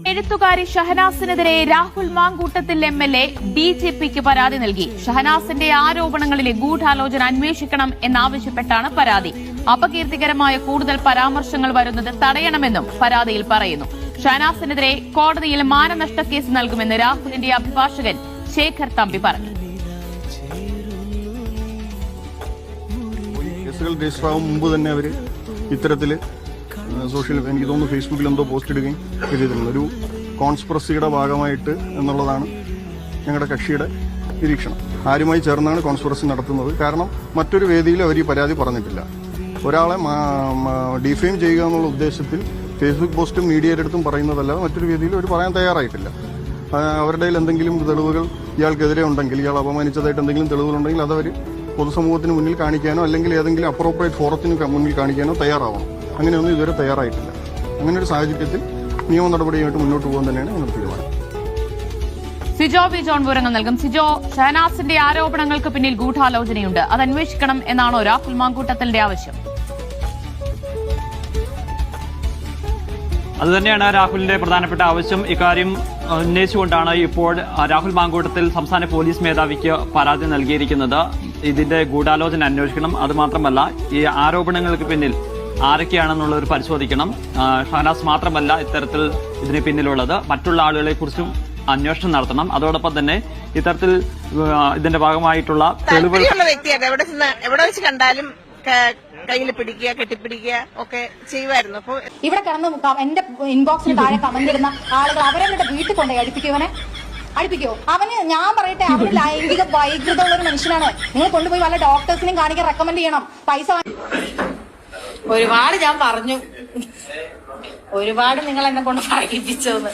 എഴുത്തുകാരി ഷഹനാസിനെതിരെ രാഹുൽ മാങ്കൂട്ടത്തിൽ MLA DGPക്ക് പരാതി നൽകി. ഷഹനാസിന്റെ ആരോപണങ്ങളിലെ ഗൂഢാലോചന അന്വേഷിക്കണം എന്നാവശ്യപ്പെട്ടാണ് പരാതി. അപകീർത്തികരമായ കൂടുതൽ പരാമർശങ്ങൾ വരുന്നത് തടയണമെന്നും പരാതിയിൽ പറയുന്നു. ഷഹനാസിനെതിരെ കോടതിയിൽ മാനനഷ്ട കേസ് നൽകുമെന്ന് രാഹുലിന്റെ അഭിഭാഷകൻ ശേഖർ തമ്പി പറഞ്ഞു. കേസുകൾ രജിസ്റ്റർ ആവും മുമ്പ് തന്നെ അവർ ഇത്തരത്തില് സോഷ്യൽ എനിക്ക് തോന്നുന്നു ഫേസ്ബുക്കിൽ എന്തോ പോസ്റ്റ് ഇടുകയും ചെയ്തിരുന്നു. ഒരു കോൺസ്പിറസിയുടെ ഭാഗമായിട്ട് എന്നുള്ളതാണ് ഞങ്ങളുടെ കക്ഷിയുടെ നിരീക്ഷണം. ആരുമായി ചേർന്നാണ് കോൺസ്പിറസി നടത്തുന്നത്? കാരണം മറ്റൊരു വേദിയിൽ അവർ ഈ പരാതി പറഞ്ഞിട്ടില്ല. ഒരാളെ ഡിഫെയിം ചെയ്യുക എന്നുള്ള ഉദ്ദേശത്തിൽ ഫേസ്ബുക്ക് പോസ്റ്റും മീഡിയയുടെ അടുത്തും പറയുന്നതല്ലാതെ മറ്റൊരു വേദിയിൽ അവർ പറയാൻ തയ്യാറായിട്ടില്ല. അവരുടെ എന്തെങ്കിലും തെളിവുകൾ ഇയാൾക്കെതിരെ ഉണ്ടെങ്കിൽ, ഇയാൾ അപമാനിച്ചതായിട്ട് എന്തെങ്കിലും തെളിവുകളുണ്ടെങ്കിൽ അതവർ പൊതുസമൂഹത്തിന് മുന്നിൽ കാണിക്കാനോ അല്ലെങ്കിൽ ഏതെങ്കിലും അപ്രോപ്രിയേറ്റ് ഫോറത്തിന് മുന്നിൽ കാണിക്കാനോ തയ്യാറാവണം. അങ്ങനെയൊന്നും ഇതുവരെ തയ്യാറായിട്ടില്ല. അങ്ങനെ ഒരു സാഹചര്യത്തിൽ നിയമ നടപടിയായിട്ട് മുന്നോട്ട് പോകാൻ തന്നെയാണ് ഞങ്ങൾ തീരുമാനം. സിജോ വി ജോൺ വിവരങ്ങൾ നൽകും. സിജോ, ഷഹനാസിന്റെ ആരോപണങ്ങൾക്ക് പിന്നിൽ ഗൂഢാലോചനയുണ്ട്, അത് അന്വേഷിക്കണം എന്നാണോ രാഹുൽ മാങ്കൂട്ടത്തിന്റെ ആവശ്യം? അതുതന്നെയാണ് രാഹുലിന്റെ പ്രധാനപ്പെട്ട ആവശ്യം. ഇക്കാര്യം ഉന്നയിച്ചുകൊണ്ടാണ് ഇപ്പോൾ രാഹുൽ മാങ്കൂട്ടത്തിൽ സംസ്ഥാന പോലീസ് മേധാവിക്ക് പരാതി നൽകിയിരിക്കുന്നത്. ഇതിന്റെ ഗൂഢാലോചന അന്വേഷിക്കണം, അതുമാത്രമല്ല ഈ ആരോപണങ്ങൾക്ക് പിന്നിൽ ആരൊക്കെയാണെന്നുള്ളത് പരിശോധിക്കണം. ഷഹനാസ് മാത്രമല്ല ഇത്തരത്തിൽ ഇതിന് പിന്നിലുള്ളത്, മറ്റുള്ള ആളുകളെ കുറിച്ചും അന്വേഷണം നടത്തണം. അതോടൊപ്പം തന്നെ ഇത്തരത്തിൽ ഇതിന്റെ ഭാഗമായിട്ടുള്ള തെളിവുകളുള്ള വ്യക്തിയാണ്. എവിടെ വെച്ച് കണ്ടാലും കയ്യിൽ പിടിക്കുക, കെട്ടിപ്പിടിക്കുക ഒക്കെ ചെയ്യുമായിരുന്നു. അപ്പൊ ഇവിടെ കിടന്ന് എന്റെ ഇൻബോക്സിന് താഴെ കമന്റ് ഇടുന്ന ആളുകൾ അവരവരുടെ വീട്ടിൽ കൊണ്ടുപോയി അടുപ്പിക്കോ? അവന് ഞാൻ പറയട്ടെ, അവന് ലൈംഗിക വൈകൃതമുള്ള ഒരു മനുഷ്യനാണ്. നിങ്ങൾ കൊണ്ടുപോയി വല്ല ഡോക്ടേഴ്സിനെയും കാണിക്കാൻ റെക്കമെൻഡ് ചെയ്യണം. പൈസ ഒരുപാട് ഞാൻ പറഞ്ഞു, ഒരുപാട് നിങ്ങൾ എന്നെ കൊണ്ട് പറയിപ്പിച്ചതെന്ന്.